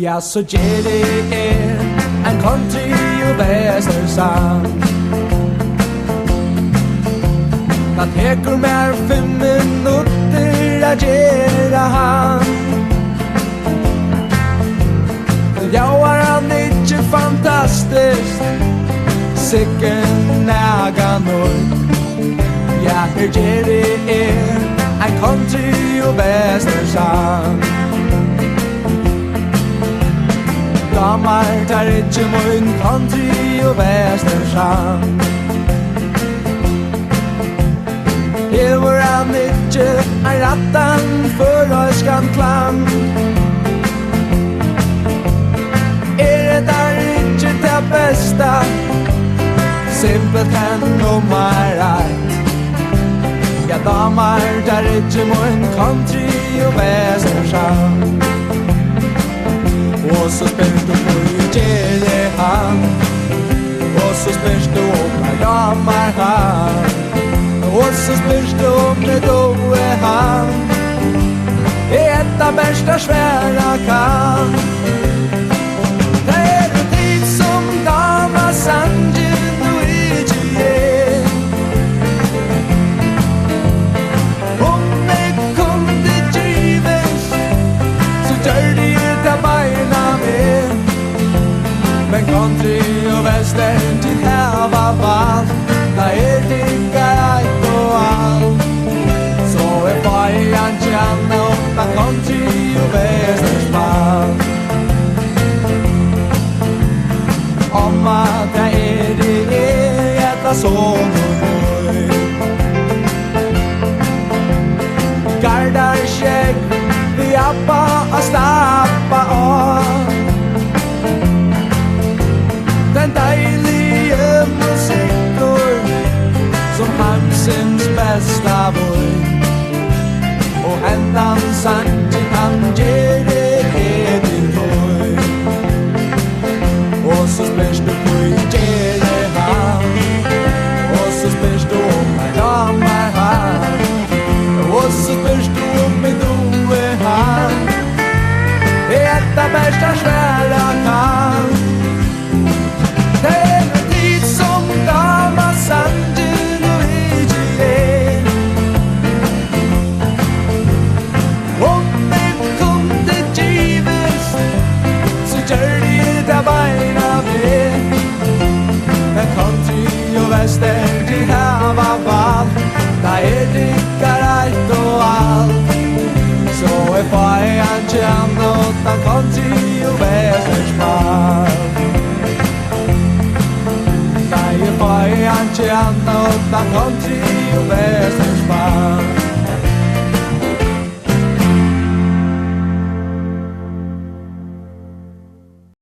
Ja, så ger det en country og western-sang. Det tekur mer 5 minutter a gjera han. Ja, var han ikke fantastisk, sikken næga nord. Ja, her ger det en country og western-sang. Damar tar ikke mun country og western-sang. Hever han ikke en rattan for øskan klang. Det ikke det beste, simpelt kan nummer 1. Ja, damer, der ikke mun country og western-sang. Og så spørs du hvor gjør det han. Og så spørs du om jeg damer han. Og så spørs du om det då er han. Et av bästa svära kan. Det är det tid som damer sangen och inte ger. Om det kunde gives så gör det inte beina mer. Men country och western till här var valt. Det är det allt. Så är bajan tjärna och country och western-spall. Om att det äta sån och boj. Gardar kägg, vi appa och stappa av. Den dejliga musikor som hamsens bästa voj. Och hendan sanji kan ge det din roj. Och så spärs du på ge det han. Och så spärs du om en damer han. Och så spärs du om en do är han. Ett av bästa svära kan. Det är en tid som damer sanji och inte ger. Om det kunde gives så gör det där beina med. Men country och western det här var valt. Det är riktigt och allt. Så är fajan tjärna utan country och western-spall. Det är fajan tjärna utan country och western-spall.